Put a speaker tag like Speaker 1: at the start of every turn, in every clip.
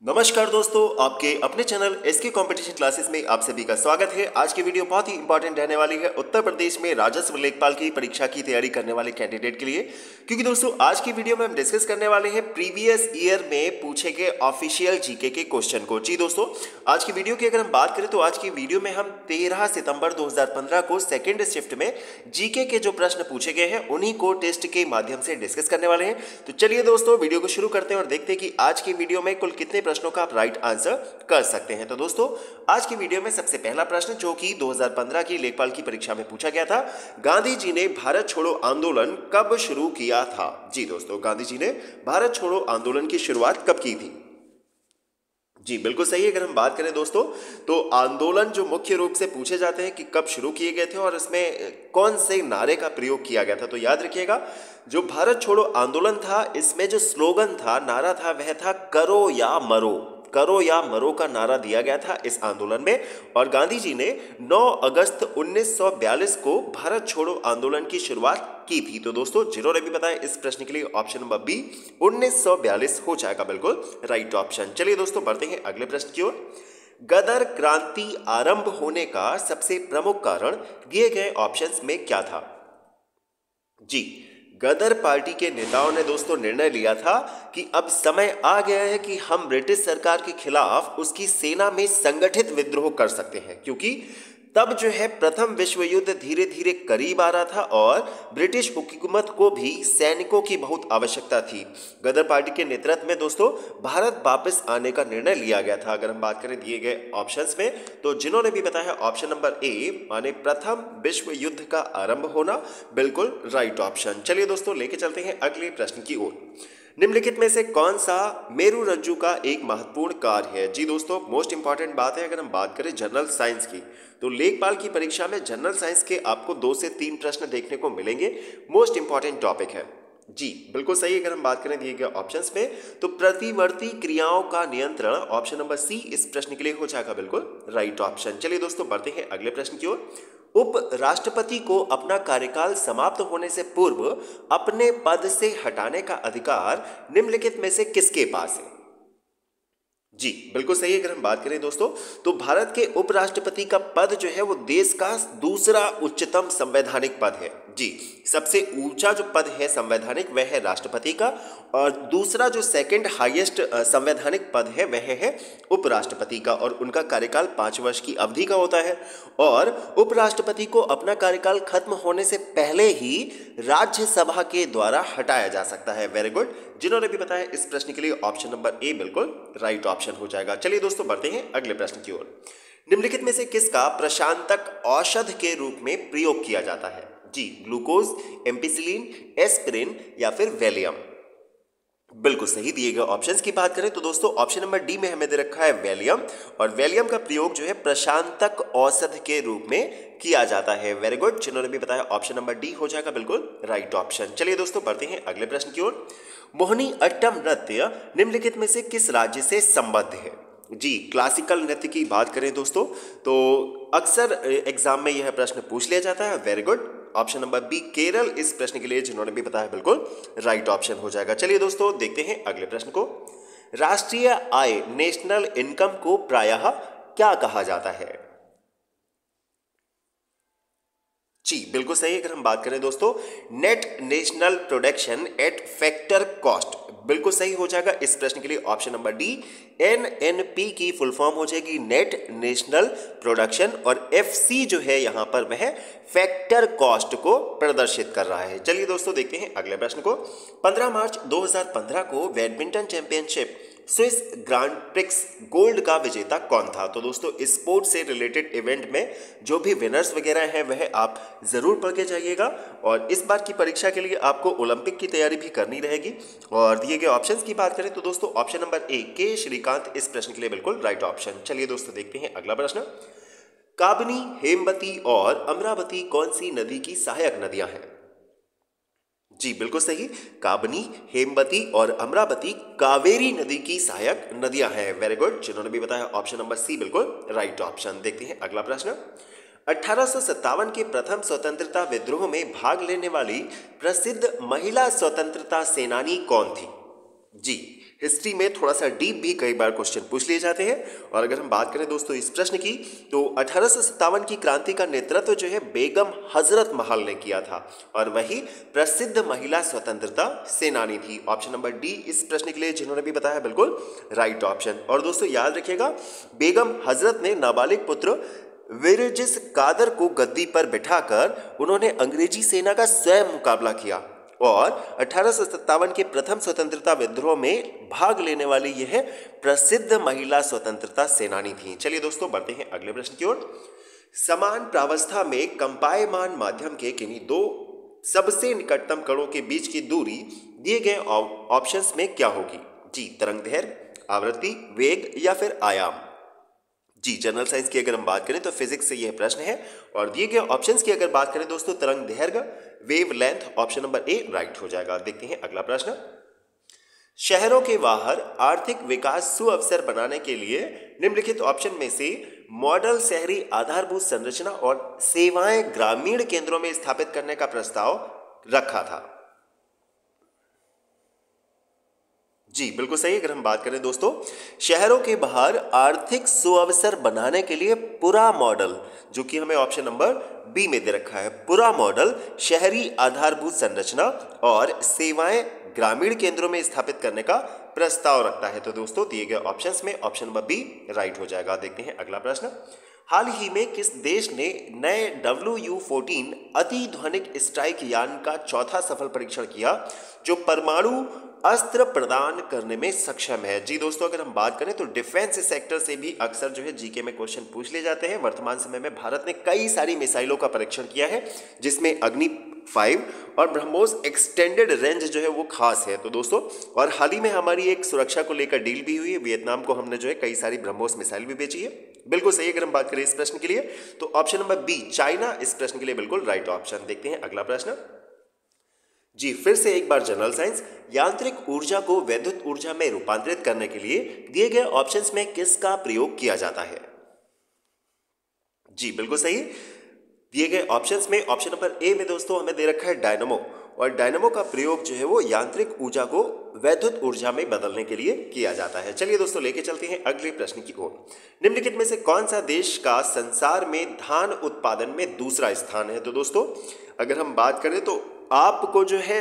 Speaker 1: नमस्कार दोस्तों, आपके अपने चैनल एसके कंपटीशन क्लासेस में आप सभी का स्वागत है। आज की वीडियो बहुत ही इंपॉर्टेंट रहने वाली है उत्तर प्रदेश में राजस्व लेखपाल की परीक्षा की तैयारी करने वाले कैंडिडेट के लिए, क्योंकि दोस्तों आज की वीडियो में हम डिस्कस करने वाले हैं प्रीवियस ईयर में पूछे गए ऑफिशियल जीके के क्वेश्चन को। जी दोस्तों, आज की वीडियो की अगर हम बात करें तो आज की वीडियो में हम 13 सितंबर 2015 को सेकेंड शिफ्ट में जीके के जो प्रश्न पूछे गए हैं उन्हीं को टेस्ट के माध्यम से डिस्कस करने वाले हैं। तो चलिए दोस्तों वीडियो को शुरू करते हैं और देखते हैं कि आज की वीडियो में कुल कितने प्रश्नों का आप राइट आंसर कर सकते हैं। तो दोस्तों आज की वीडियो में सबसे पहला प्रश्न जो कि 2015 की लेखपाल की परीक्षा में पूछा गया था, गांधी जी ने भारत छोड़ो आंदोलन कब शुरू किया था? जी दोस्तों, गांधी जी ने भारत छोड़ो आंदोलन की शुरुआत कब की थी? जी बिल्कुल सही है। अगर हम बात करें दोस्तों तो आंदोलन जो मुख्य रूप से पूछे जाते हैं कि कब शुरू किए गए थे और इसमें कौन से नारे का प्रयोग किया गया था, तो याद रखिएगा जो भारत छोड़ो आंदोलन था इसमें जो स्लोगन था, नारा था, वह था करो या मरो। करो या मरो का नारा दिया गया था इस आंदोलन में और गांधी जी ने 9 अगस्त 1942 को भारत छोड़ो आंदोलन की शुरुआत की थी। तो दोस्तों जिन्होंने भी बताया इस प्रश्न के लिए ऑप्शन नंबर बी 1942 हो जाएगा बिल्कुल राइट ऑप्शन। चलिए दोस्तों बढ़ते हैं अगले प्रश्न की ओर। गदर क्रांति आरंभ होने का सबसे प्रमुख कारण दिए गए ऑप्शंस में क्या था? जी, गदर पार्टी के नेताओं ने दोस्तों निर्णय लिया था कि अब समय आ गया है कि हम ब्रिटिश सरकार के खिलाफ उसकी सेना में संगठित विद्रोह कर सकते हैं, क्योंकि तब जो है प्रथम विश्व युद्ध धीरे धीरे करीब आ रहा था और ब्रिटिश हुकूमत को भी सैनिकों की बहुत आवश्यकता थी। गदर पार्टी के नेतृत्व में दोस्तों भारत वापस आने का निर्णय लिया गया था। अगर हम बात करें दिए गए ऑप्शंस में तो जिन्होंने भी बताया ऑप्शन नंबर ए माने प्रथम विश्व युद्ध का आरंभ होना, बिल्कुल राइट ऑप्शन। चलिए दोस्तों लेके चलते हैं अगले प्रश्न की ओर। निम्नलिखित में से कौन सा मेरू रज्जु का एक महत्वपूर्ण कार्य है? जी दोस्तों मोस्ट इंपॉर्टेंट बात है। अगर हम बात करें जनरल साइंस की तो लेखपाल की परीक्षा में जनरल साइंस के आपको 2 से 3 प्रश्न देखने को मिलेंगे। मोस्ट इंपॉर्टेंट टॉपिक है। जी बिल्कुल सही। अगर हम बात करें दिए गए ऑप्शंस में तो प्रतिवर्ती क्रियाओं का नियंत्रण, ऑप्शन नंबर सी इस प्रश्न के लिए हो जाएगा बिल्कुल राइट ऑप्शन। चलिए दोस्तों बढ़ते हैं अगले प्रश्न की ओर। उप राष्ट्रपति को अपना कार्यकाल समाप्त होने से पूर्व अपने पद से हटाने का अधिकार निम्नलिखित में से किसके पास है? जी बिल्कुल सही है। अगर हम बात करें दोस्तों तो भारत के उपराष्ट्रपति का पद जो है वो देश का दूसरा उच्चतम संवैधानिक पद है। जी, सबसे ऊंचा जो पद है संवैधानिक वह है राष्ट्रपति का और दूसरा जो सेकंड हाईएस्ट संवैधानिक पद है वह है उपराष्ट्रपति का और उनका कार्यकाल 5 वर्ष की अवधि का होता है और उपराष्ट्रपति को अपना कार्यकाल खत्म होने से पहले ही राज्यसभा के द्वारा हटाया जा सकता है। Very good. जिन्होंने भी बताया इस प्रश्न के लिए ऑप्शन नंबर ए बिल्कुल राइट ऑप्शन हो जाएगा। चलिए दोस्तों बढ़ते हैं अगले प्रश्न की ओर। निम्नलिखित में से किसका प्रशांतक औषध के रूप में प्रयोग किया जाता है? जी, ग्लूकोज, एम्पिसिलिन, एस्पिरिन या फिर वैलियम? बिल्कुल सही। दिए गए ऑप्शंस की बात करें तो दोस्तों ऑप्शन नंबर डी में हमें दे रखा है वैलियम और वैलियम का प्रयोग जो है प्रशांतक औषध के रूप में किया जाता है। Very good. जिन्होंने भी बताया ऑप्शन नंबर डी हो जाएगा बिल्कुल राइट ऑप्शन। चलिए दोस्तों बढ़ते हैं अगले प्रश्न की ओर। मोहिनी अट्टम नृत्य निम्नलिखित में से किस राज्य से संबद्ध है? जी, क्लासिकल नृत्य की बात करें दोस्तों तो अक्सर एग्जाम में यह प्रश्न पूछ लिया जाता है। Very good. Option number B Kerala इस प्रश्न के लिए जिन्होंने भी बताया बिल्कुल राइट ऑप्शन हो जाएगा। चलिए दोस्तों देखते हैं अगले प्रश्न को। राष्ट्रीय आय नेशनल इनकम को प्रायः क्या कहा जाता है? जी बिल्कुल सही। अगर हम बात करें दोस्तों net national production at factor cost, बिल्कुल सही हो जाएगा इस प्रश्न के लिए ऑप्शन नंबर डी। एनएनपी की फुल फॉर्म हो जाएगी नेट नेशनल प्रोडक्शन और एफसी जो है यहां पर वह फैक्टर कॉस्ट को प्रदर्शित कर रहा है। चलिए दोस्तों देखते हैं अगले प्रश्न को। 15 मार्च 2015 को badminton championship Swiss grand prix gold का विजेता कौन था? तो दोस्तों स्पोर्ट्स से रिलेटेड इवेंट में जो भी विनर्स वगैरह हैं वह आप जरूर पढ़ के जाइएगा और इस बार की परीक्षा के लिए आपको ओलंपिक की तैयारी भी करनी रहेगी। और दिए गए ऑप्शंस की बात करें तो दोस्तों ऑप्शन नंबर ए के श्रीकांत इस प्रश्न के लिए बिल्कुल राइट ऑप्शन। चलिए दोस्तों देखते हैं अगला प्रश्न। काबनी, हेमवती और अमरावती कौन सी नदी की सहायक नदियां हैं? जी बिल्कुल सही। काबनी, हेमवती और अमरावती कावेरी नदी की सहायक नदियां हैं। Very good. जिन्होंने भी बताया ऑप्शन नंबर सी बिल्कुल राइट ऑप्शन। देखते हैं अगला प्रश्न। 1857 के प्रथम स्वतंत्रता विद्रोह में भाग लेने वाली प्रसिद्ध महिला स्वतंत्रता सेनानी कौन थी? जी, हिस्ट्री में थोड़ा सा डीप भी कई बार क्वेश्चन पूछ लिए जाते हैं। और अगर हम बात करें दोस्तों इस प्रश्न की, तो 1857 की क्रांति का नेतृत्व जो है बेगम हजरत महल ने किया था और वही प्रसिद्ध महिला स्वतंत्रता सेनानी थी। ऑप्शन नंबर डी इस प्रश्न के लिए जिन्होंने भी बताया बिल्कुल राइट ऑप्शन। और दोस्तों याद रखिएगा, बेगम हजरत ने नाबालिग पुत्र विरजिस कादर को गद्दी पर बिठाकर उन्होंने अंग्रेजी सेना का स्वयं मुकाबला किया और 1857 के प्रथम स्वतंत्रता विद्रोह में भाग लेने वाली यह प्रसिद्ध महिला स्वतंत्रता सेनानी थी। चलिए दोस्तों बढ़ते हैं अगले प्रश्न की ओर। समान प्रावस्था में कंपायमान माध्यम के किन्हीं दो सबसे निकटतम कणों के बीच की दूरी दिए गए ऑप्शंस में क्या होगी? जी, तरंग दैर्घ्य, आवृत्ति, वेग या फिर आयाम। जी, जनरल साइंस की अगर हम बात करें तो फिजिक्स से यह प्रश्न है और दिए गए ऑप्शंस की अगर बात करें दोस्तों, तरंग दैर्घ्य, wavelength, option number A right हो जाएगा। देखते हैं अगला प्रश्न। शहरों के बाहर आर्थिक विकास सुअवसर बनाने के लिए निम्नलिखित ऑप्शन में से मॉडल शहरी आधारभूत संरचना और सेवाएं ग्रामीण केंद्रों में स्थापित करने का प्रस्ताव रखा था? जी बिल्कुल सही। अगर हम बात करें दोस्तों, शहरों के बाहर आर्थिक सुअवसर बनाने के लिए पूरा मॉडल, जो कि हमें ऑप्शन नंबर बी में दे रखा है, पूरा मॉडल शहरी आधारभूत संरचना और सेवाएं ग्रामीण केंद्रों में स्थापित करने का प्रस्ताव रखता है। तो दोस्तों दिए गए ऑप्शंस में ऑप्शन नंबर बी राइट हो जाएगा। देखते हैं अगला प्रश्न। हाल ही में किस देश ने नए WU-14 अति ध्वनिक स्ट्राइक यान का चौथा सफल परीक्षण किया जो परमाणु अस्त्र प्रदान करने में सक्षम है? जी दोस्तों, अगर हम बात करें तो डिफेंस सेक्टर से भी अक्सर जो है जीके में क्वेश्चन पूछ लिए जाते हैं। वर्तमान समय में भारत ने कई सारी मिसाइलों का परीक्षण किया है, जिसमें अग्नि 5 और ब्रह्मोस एक्सटेंडेड रेंज जो है वो खास है। तो दोस्तों, और हाल ही में हमारी एक सुरक्षा को लेकर डील भी हुई है, वियतनाम को हमने जो है कई सारी ब्रह्मोस मिसाइल भी बेची है। बिल्कुल सही। अगर हम बात करें इस प्रश्न के लिए तो ऑप्शन नंबर बी चाइना इस प्रश्न के लिए बिल्कुल राइट ऑप्शन। देखते हैं अगला प्रश्न। जी फिर से एक बार जनरल साइंस। यांत्रिक ऊर्जा को वैद्युत ऊर्जा में रूपांतरित करने के लिए दिए गए ऑप्शंस में किसका प्रयोग किया जाता है? जी बिल्कुल सही। दिए गए ऑप्शंस में ऑप्शन नंबर ए में दोस्तों हमें दे रखा है डायनामो, और डायनामो का प्रयोग जो है वो यांत्रिक ऊर्जा को वैद्युत ऊर्जा में बदलने के लिए किया जाता है। चलिए दोस्तों लेके चलते हैं अगले प्रश्न की ओर। निम्नलिखित में से कौन सा देश का संसार में धान उत्पादन में दूसरा स्थान है? तो दोस्तों अगर हम बात करें तो आपको जो है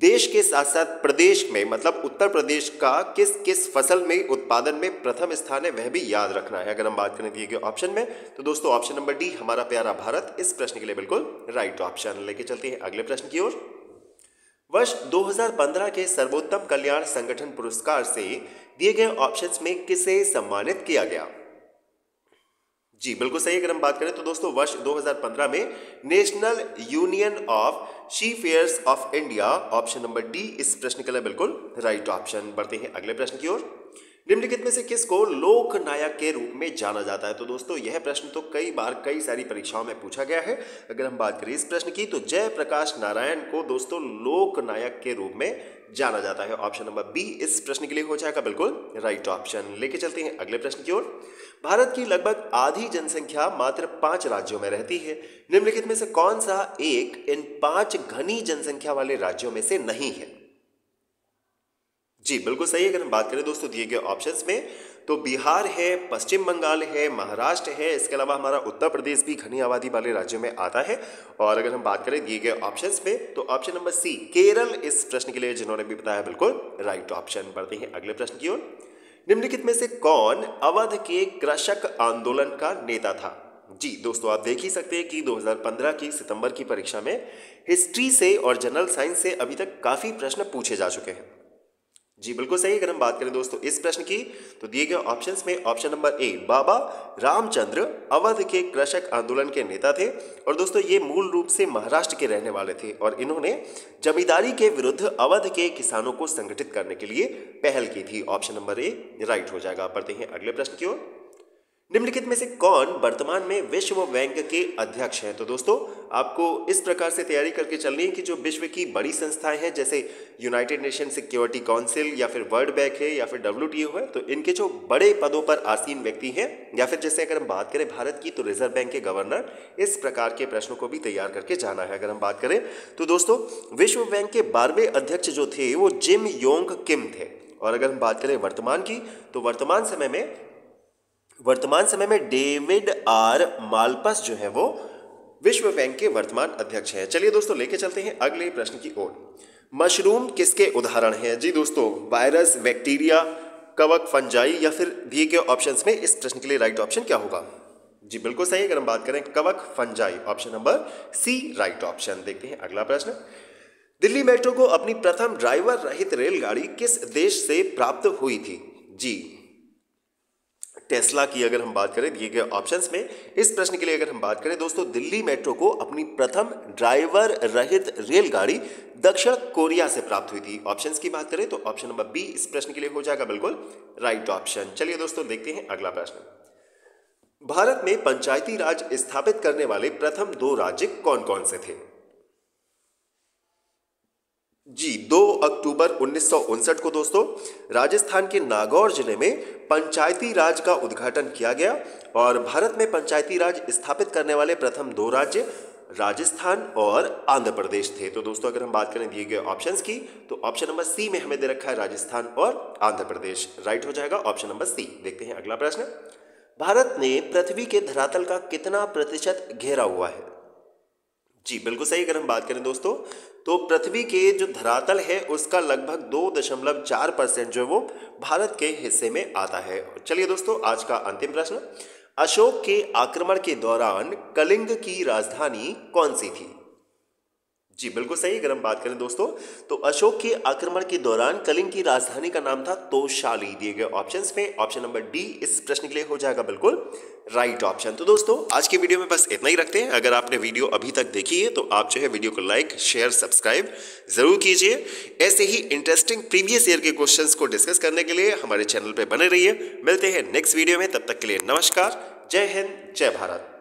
Speaker 1: देश के साथ साथ प्रदेश में, मतलब उत्तर प्रदेश का किस किस फसल में उत्पादन में प्रथम स्थान है वह भी याद रखना है। अगर हम बात करें दिए गए ऑप्शन में तो दोस्तों ऑप्शन नंबर डी हमारा प्यारा भारत इस प्रश्न के लिए बिल्कुल राइट ऑप्शन। लेके चलते हैं अगले प्रश्न की ओर। वर्ष 2015 के सर्वोत्तम कल्याण संगठन पुरस्कार से दिए गए ऑप्शंस में किसे सम्मानित किया गया? जी बिल्कुल सही। अगर हम बात करें तो दोस्तों वर्ष 2015 में national union of seafarers of India, option number D इस प्रश्न के लिए बिल्कुल राइट ऑप्शन। बढ़ते हैं अगले प्रश्न की ओर। निम्नलिखित में से किसको लोक नायक के रूप में जाना जाता है? तो दोस्तों यह प्रश्न तो कई बार कई सारी परीक्षाओं में पूछा गया है। अगर हम बात करें इस प्रश्न की तो जयप्रकाश नारायण को दोस्तों लोक नायक के रूप में जाना जाता है। ऑप्शन नंबर बी इस प्रश्न के लिए हो जाएगा बिल्कुल राइट ऑप्शन। लेके चलते हैं अगले प्रश्न की ओर। भारत की लगभग आधी जनसंख्या मात्र 5 राज्यों में रहती है। निम्नलिखित में से कौन सा एक इन 5 घनी जनसंख्या वाले राज्यों में से नहीं है? जी बिल्कुल सही। अगर हम बात करें दोस्तों दिए गए ऑप्शंस में तो बिहार है, पश्चिम बंगाल है, महाराष्ट्र है, इसके अलावा हमारा उत्तर प्रदेश भी घनी आबादी वाले राज्यों में आता है। और अगर हम बात करें दिए गए ऑप्शंस में तो ऑप्शन नंबर सी केरल इस प्रश्न के लिए जिन्होंने भी बताया बिल्कुल राइट ऑप्शन। बढ़ते हैं अगले प्रश्न की ओर। निम्नलिखित में से कौन अवध के कृषक आंदोलन का नेता था? जी दोस्तों आप देख ही सकते हैं कि 2015 की सितंबर की परीक्षा में हिस्ट्री से और जनरल साइंस से अभी तक काफी प्रश्न पूछे जा चुके हैं। जी बिल्कुल सही। अगर हम बात करें दोस्तों इस प्रश्न की तो दिए गए ऑप्शंस में ऑप्शन नंबर ए बाबा रामचंद्र अवध के कृषक आंदोलन के नेता थे। और दोस्तों ये मूल रूप से महाराष्ट्र के रहने वाले थे और इन्होंने जमींदारी के विरुद्ध अवध के किसानों को संगठित करने के लिए पहल की थी। ऑप्शन नंबर ए राइट हो जाएगा। बढ़ते हैं अगले प्रश्न की ओर। निम्नलिखित में से कौन वर्तमान में विश्व बैंक के अध्यक्ष हैं? तो दोस्तों आपको इस प्रकार से तैयारी करके चलनी है कि जो विश्व की बड़ी संस्थाएं हैं जैसे यूनाइटेड नेशन सिक्योरिटी काउंसिल या फिर वर्ल्ड बैंक है या फिर WTO है, तो इनके जो बड़े पदों पर आसीन व्यक्ति हैं, या फिर जैसे अगर हम बात करें भारत की तो रिजर्व बैंक के गवर्नर, इस प्रकार के प्रश्नों को भी तैयार करके जाना है। अगर हम बात करें तो दोस्तों विश्व बैंक के 12वें अध्यक्ष जो थे वो जिम योंग किम थे और अगर हम बात करें वर्तमान की, तो वर्तमान समय में डेविड आर मालपस जो है वो विश्व बैंक के वर्तमान अध्यक्ष हैं। चलिए दोस्तों लेके चलते हैं अगले प्रश्न की ओर। मशरूम किसके उदाहरण हैं? जी दोस्तों, वायरस, बैक्टीरिया, कवक, फंजाई या फिर दिए गए ऑप्शंस में इस प्रश्न के लिए राइट ऑप्शन क्या होगा? जी बिल्कुल सही। अगर हम बात करें कवक, fungi, option number C right option. देखते हैं अगला प्रश्न। दिल्ली मेट्रो को अपनी प्रथम ड्राइवर रहित रेलगाड़ी किस देश से प्राप्त हुई थी? जी टेस्ला की अगर हम बात करें दिए गए ऑप्शंस में, इस प्रश्न के लिए अगर हम बात करें दोस्तों, दिल्ली मेट्रो को अपनी प्रथम ड्राइवर रहित रेलगाड़ी दक्षिण कोरिया से प्राप्त हुई थी। ऑप्शंस की बात करें तो ऑप्शन नंबर बी इस प्रश्न के लिए हो जाएगा बिल्कुल राइट ऑप्शन। चलिए दोस्तों देखते हैं अगला प्रश्न। भारत में पंचायती राज स्थापित करने वाले प्रथम 2 राज्य कौन कौन से थे? जी 2 अक्टूबर 1959 को दोस्तों राजस्थान के नागौर जिले में पंचायती राज का उद्घाटन किया गया और भारत में पंचायती राज स्थापित करने वाले प्रथम 2 राज्य राजस्थान और आंध्र प्रदेश थे। तो दोस्तों अगर हम बात करें दिए गए ऑप्शंस की, तो ऑप्शन नंबर सी में हमें दे रखा है राजस्थान और आंध्र प्रदेश, राइट हो जाएगा ऑप्शन नंबर सी। देखते हैं अगला प्रश्न। भारत ने पृथ्वी के धरातल का कितना प्रतिशत घेरा हुआ है? जी बिल्कुल सही। अगर हम बात करें दोस्तों, तो पृथ्वी के जो धरातल है उसका लगभग 2.4% जो है वो भारत के हिस्से में आता है। चलिए दोस्तों आज का अंतिम प्रश्न। अशोक के आक्रमण के दौरान कलिंग की राजधानी कौन सी थी? जी बिल्कुल सही। अगर हम बात करें दोस्तों, तो अशोक के आक्रमण के दौरान कलिंग की राजधानी का नाम था तोशाली। दिए गए ऑप्शंस में ऑप्शन नंबर डी इस प्रश्न के लिए हो जाएगा बिल्कुल राइट ऑप्शन। तो दोस्तों आज की वीडियो में बस इतना ही रखते हैं। अगर आपने वीडियो अभी तक देखी है तो आप जो है वीडियो को लाइक, शेयर, सब्सक्राइब जरूर कीजिए। ऐसे ही इंटरेस्टिंग प्रीवियस ईयर के क्वेश्चंस को डिस्कस करने के लिए हमारे चैनल पर बने रहिए। मिलते हैं नेक्स्ट वीडियो में, तब तक के लिए नमस्कार, जय हिंद, जय भारत।